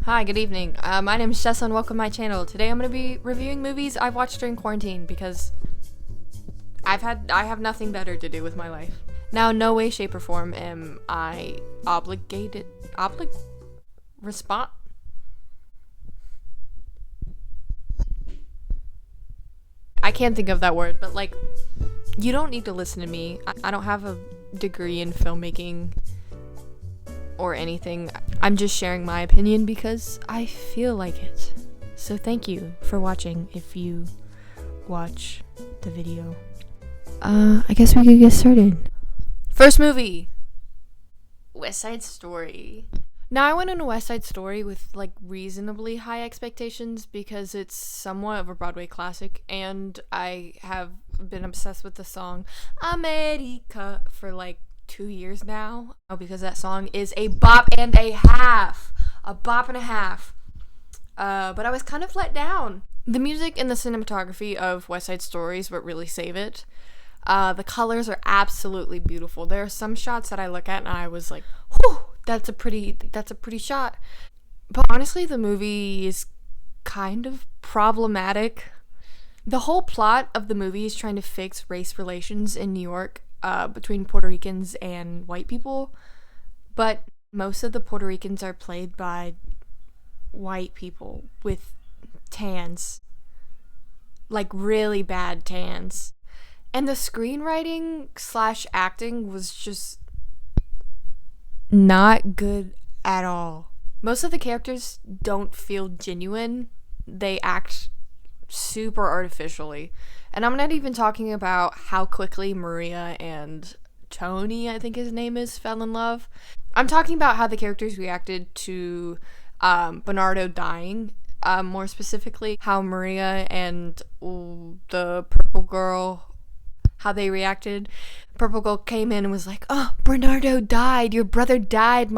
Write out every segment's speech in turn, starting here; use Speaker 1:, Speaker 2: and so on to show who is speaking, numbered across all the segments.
Speaker 1: Hi, good evening. My name is Jessa and welcome to my channel. Today I'm going to be reviewing movies I've watched during quarantine because I have nothing better to do with my life. Now, no way, shape, or form am I respond? I can't think of that word, but like, you don't need to listen to me. I don't have a degree in filmmaking or anything. I'm just sharing my opinion because I feel like it. So thank you for watching if you watch the video. I guess we could get started. First movie, West Side Story. Now, I went into West Side Story with like reasonably high expectations because it's somewhat of a Broadway classic, and I have been obsessed with the song America for like 2 years now, because that song is a bop and a half. But I was kind of let down. The music and the cinematography of West Side Story is what really save it. The colors are absolutely beautiful. There are some shots that I look at and I was like, whew, that's a pretty shot. But honestly, the movie is kind of problematic. The whole plot of the movie is trying to fix race relations in New York between Puerto Ricans and white people, but most of the Puerto Ricans are played by white people with tans, like really bad tans, and the screenwriting / acting was just not good at all. Most of the characters don't feel genuine. They act super artificially. And I'm not even talking about how quickly Maria and Tony, I think his name is, fell in love. I'm talking about how the characters reacted to Bernardo dying. More specifically, how Maria and the purple girl, how they reacted. Purple girl came in and was like, "Oh, Bernardo died. Your brother died.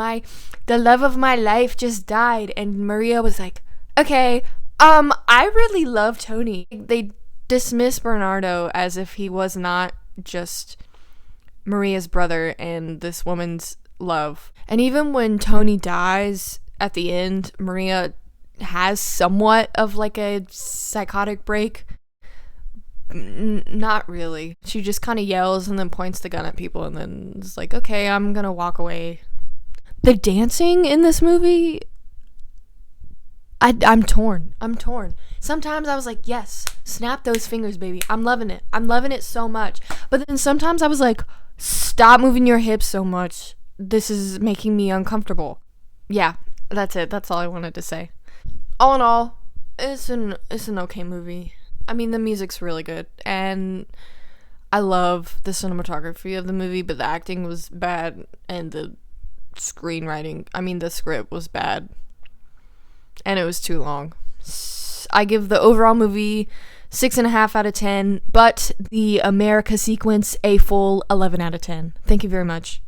Speaker 1: The love of my life just died." And Maria was like, "Okay, I really love Tony." They dismiss Bernardo as if he was not just Maria's brother and this woman's love. And even when Tony dies at the end, Maria has somewhat of like a psychotic break. Not really. She just kind of yells and then points the gun at people and then is like, "Okay, I'm gonna walk away." The dancing in this movie, I'm torn. Sometimes I was like, yes, snap those fingers, baby. I'm loving it so much. But then sometimes I was like, stop moving your hips so much. This is making me uncomfortable. Yeah, that's it. That's all I wanted to say. All in all, it's an okay movie. I mean, the music's really good, and I love the cinematography of the movie, but the acting was bad, and the script was bad. And it was too long. I give the overall movie 6.5 out of 10, but the America sequence a full 11 out of 10. Thank you very much.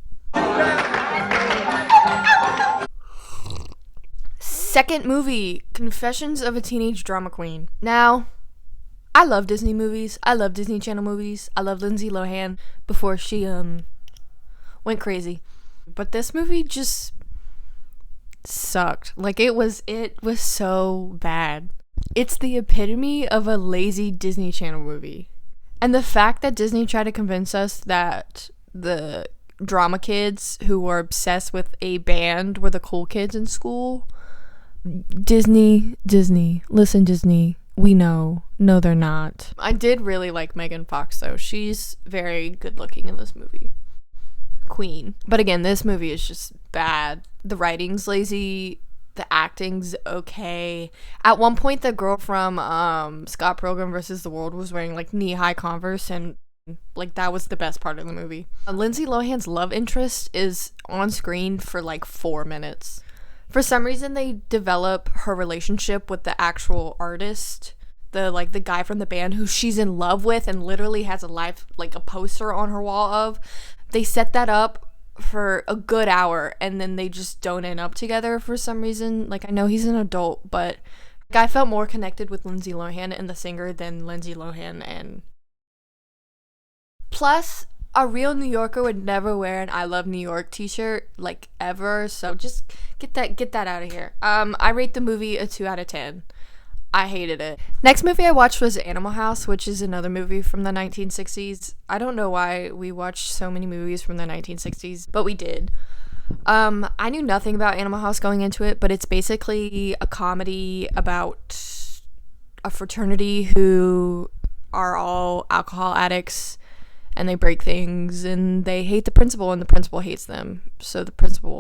Speaker 1: Second movie, Confessions of a Teenage Drama Queen. Now, I love Disney movies. I love Disney Channel movies. I love Lindsay Lohan before she went crazy. But this movie just sucked. Like, it was so bad. It's the epitome of a lazy Disney Channel movie. And the fact that Disney tried to convince us that the drama kids who were obsessed with a band were the cool kids in school. Disney, listen, Disney, we know. No, they're not. I did really like Megan Fox, though. She's very good looking in this movie. Queen. But again, this movie is just bad. The writing's lazy. The acting's okay. At one point, the girl from Scott Pilgrim vs. the World was wearing like knee-high Converse, and like that was the best part of the movie. Lindsay Lohan's love interest is on screen for like 4 minutes. For some reason, they develop her relationship with the actual artist, the guy from the band who she's in love with and literally has a poster on her wall of. They set that up for a good hour, and then they just don't end up together for some reason. Like, I know he's an adult, but I felt more connected with Lindsay Lohan and the singer than Lindsay Lohan and... Plus, A real New Yorker would never wear an I Love New York t-shirt, like, ever, so just get that out of here. I rate the movie a 2 out of 10. I hated it. Next movie I watched was Animal House, which is another movie from the 1960s. I don't know why we watched so many movies from the 1960s, but we did. I knew nothing about Animal House going into it, but it's basically a comedy about a fraternity who are all alcohol addicts, and they break things, and they hate the principal, and the principal hates them. So the president,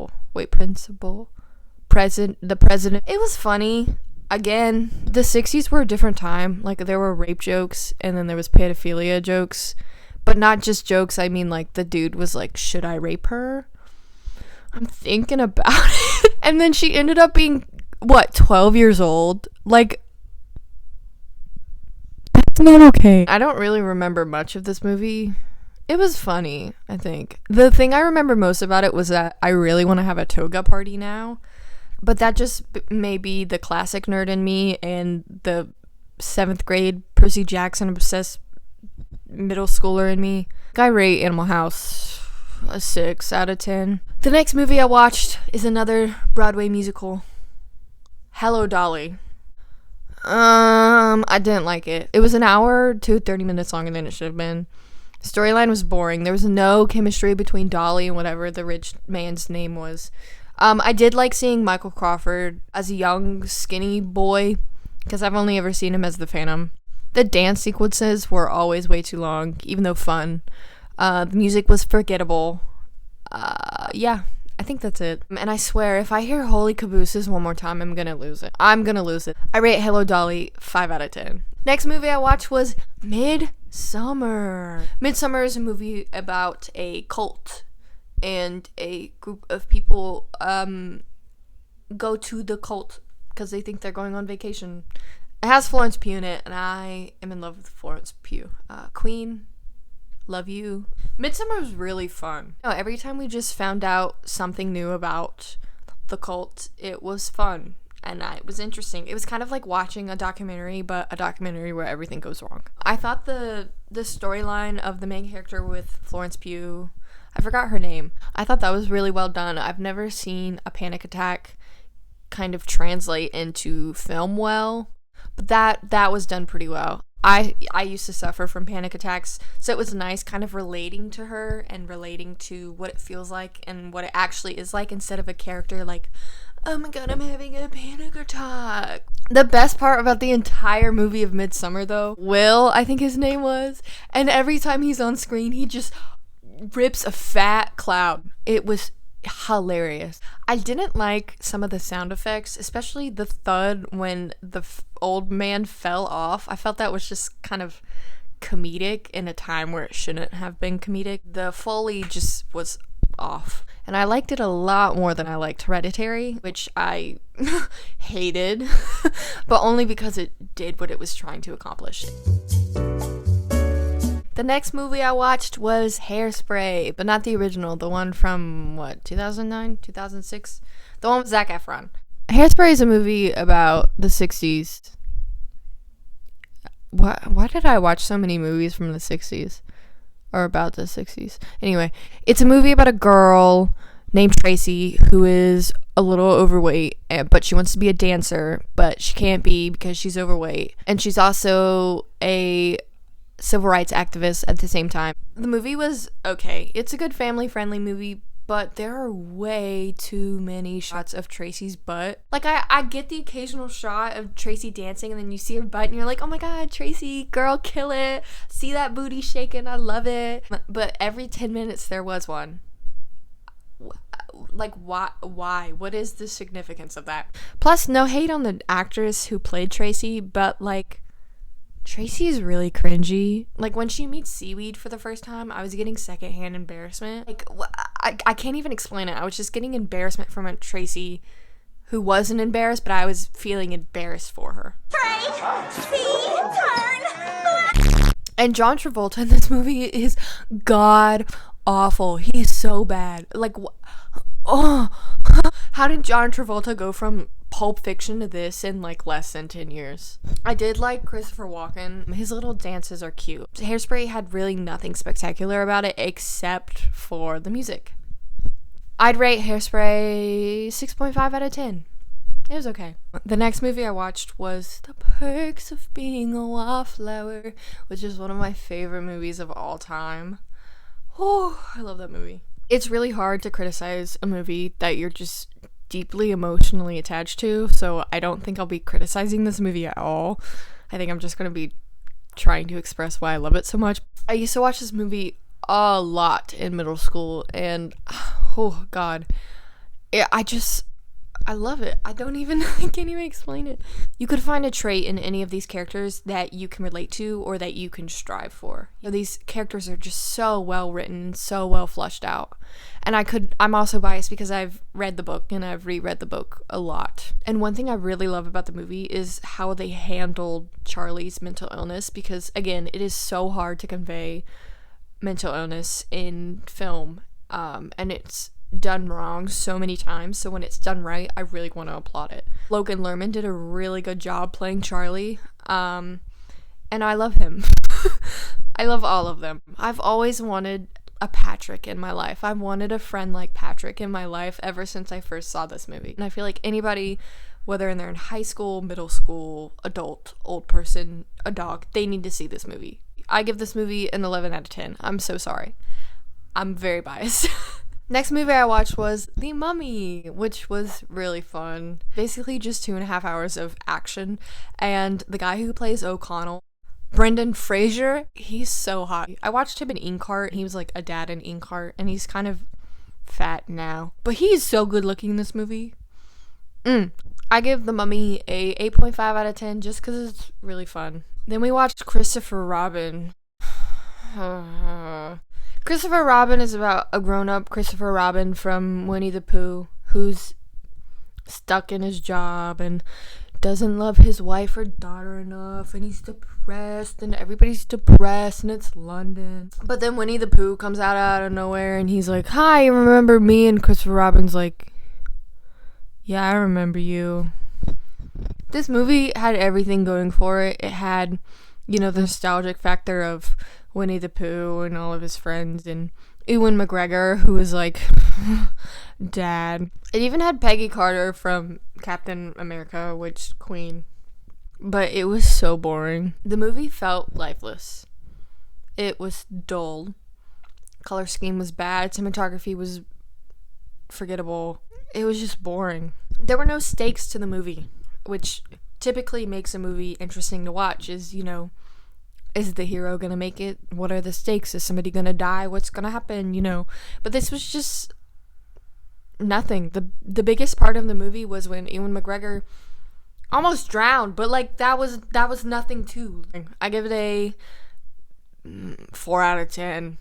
Speaker 1: it was funny. Again, the 60s were a different time. Like, there were rape jokes, and then there was pedophilia jokes, but not just jokes. I mean, like, the dude was like, should I rape her? I'm thinking about it. And then she ended up being, 12 years old? Like, that's not okay. I don't really remember much of this movie. It was funny, I think. The thing I remember most about it was that I really want to have a toga party now. But that just may be the classic nerd in me and the 7th grade Percy Jackson obsessed middle schooler in me. I rate Animal House a 6 out of 10. The next movie I watched is another Broadway musical. Hello, Dolly. I didn't like it. It was an hour to 30 minutes longer than it should have been. Storyline was boring. There was no chemistry between Dolly and whatever the rich man's name was. I did like seeing Michael Crawford as a young, skinny boy, because I've only ever seen him as the Phantom. The dance sequences were always way too long, even though fun. The music was forgettable. Yeah, I think that's it. And I swear, if I hear Holy Cabooses one more time, I'm gonna lose it. I rate Hello, Dolly 5 out of 10. Next movie I watched was Midsommer. Midsommer is a movie about a cult, and a group of people go to the cult because they think they're going on vacation. It has Florence Pugh in it, and I am in love with Florence Pugh. Queen, love you. Midsommer was really fun. Every time we just found out something new about the cult, it was fun, and it was interesting. It was kind of like watching a documentary, but a documentary where everything goes wrong. I thought the storyline of the main character with Florence Pugh, I forgot her name. I thought that was really well done. I've never seen a panic attack kind of translate into film well, but that was done pretty well. I used to suffer from panic attacks, so it was nice kind of relating to her and relating to what it feels like and what it actually is like, instead of a character like, oh my god, I'm having a panic attack. The best part about the entire movie of Midsommer, though, Will, I think his name was, and every time he's on screen, he just rips a fat cloud. It was hilarious. I didn't like some of the sound effects, especially the thud when the old man fell off. I felt that was just kind of comedic in a time where it shouldn't have been comedic. The Foley just was off, and I liked it a lot more than I liked Hereditary, which I hated, but only because it did what it was trying to accomplish. The next movie I watched was Hairspray, but not the original, the one from, 2009, 2006? The one with Zac Efron. Hairspray is a movie about the 60s. Why did I watch so many movies from the 60s? Or about the 60s? Anyway, it's a movie about a girl named Tracy who is a little overweight, but she wants to be a dancer, but she can't be because she's overweight. And she's also a civil rights activist at the same time. The movie was okay. It's a good family-friendly movie, but there are way too many shots of Tracy's butt. Like, I get the occasional shot of Tracy dancing, and then you see her butt, and you're like, oh my god, Tracy, girl, kill it. See that booty shaking, I love it. But every 10 minutes there was one. Like, why? What is the significance of that? Plus, no hate on the actress who played Tracy, but, like, Tracy is really cringy. Like, when she meets Seaweed for the first time, I was getting secondhand embarrassment. Like, I can't even explain it. I was just getting embarrassment from a Tracy who wasn't embarrassed, but I was feeling embarrassed for her. Tracy, turn. And John Travolta in this movie is god awful. He's so bad. Like, how did John Travolta go from Pulp Fiction to this in like less than 10 years. I did like Christopher Walken. His little dances are cute. Hairspray had really nothing spectacular about it except for the music. I'd rate Hairspray 6.5 out of 10. It was okay. The next movie I watched was The Perks of Being a Wallflower, which is one of my favorite movies of all time. Oh, I love that movie. It's really hard to criticize a movie that you're just deeply emotionally attached to, so I don't think I'll be criticizing this movie at all. I think I'm just going to be trying to express why I love it so much. I used to watch this movie a lot in middle school, and oh god, I love it. I can't even explain it. You could find a trait in any of these characters that you can relate to or that you can strive for. These characters are just so well written, so well fleshed out. And I'm also biased because I've read the book and I've reread the book a lot. And one thing I really love about the movie is how they handled Charlie's mental illness, because again, it is so hard to convey mental illness in film. And it's done wrong so many times, so when it's done right, I really want to applaud it. Logan Lerman did a really good job playing Charlie, and I love him. I love all of them. I've always wanted a Patrick in my life. I've wanted a friend like Patrick in my life ever since I first saw this movie, and I feel like anybody, whether they're in high school, middle school, adult, old person, a dog, they need to see this movie. I give this movie an 11 out of 10. I'm so sorry. I'm very biased. Next movie I watched was The Mummy, which was really fun. Basically just 2.5 hours of action, and the guy who plays O'Connell, Brendan Fraser, he's so hot. I watched him in Inkheart. He was like a dad in Inkheart, and he's kind of fat now, but he's so good looking in this movie. I give The Mummy a 8.5 out of 10 just because it's really fun. Then we watched Christopher Robin. Christopher Robin is about a grown-up Christopher Robin from Winnie the Pooh who's stuck in his job and doesn't love his wife or daughter enough, and he's depressed, and everybody's depressed, and it's London. But then Winnie the Pooh comes out of nowhere, and he's like, "Hi, you remember me?" And Christopher Robin's like, "Yeah, I remember you." This movie had everything going for it. It had, the nostalgic factor of Winnie the Pooh and all of his friends, and Ewan McGregor, who was like dad. It even had Peggy Carter from Captain America, which Queen. But it was so boring. The movie felt lifeless. It was dull. Color scheme was bad. Cinematography was forgettable. It was just boring. There were no stakes to the movie, which typically makes a movie interesting to watch. Is the hero gonna make it? What are the stakes? Is somebody gonna die? What's gonna happen? But this was just nothing. The biggest part of the movie was when Ewan McGregor almost drowned, but like that was nothing too. I give it a 4 out of 10.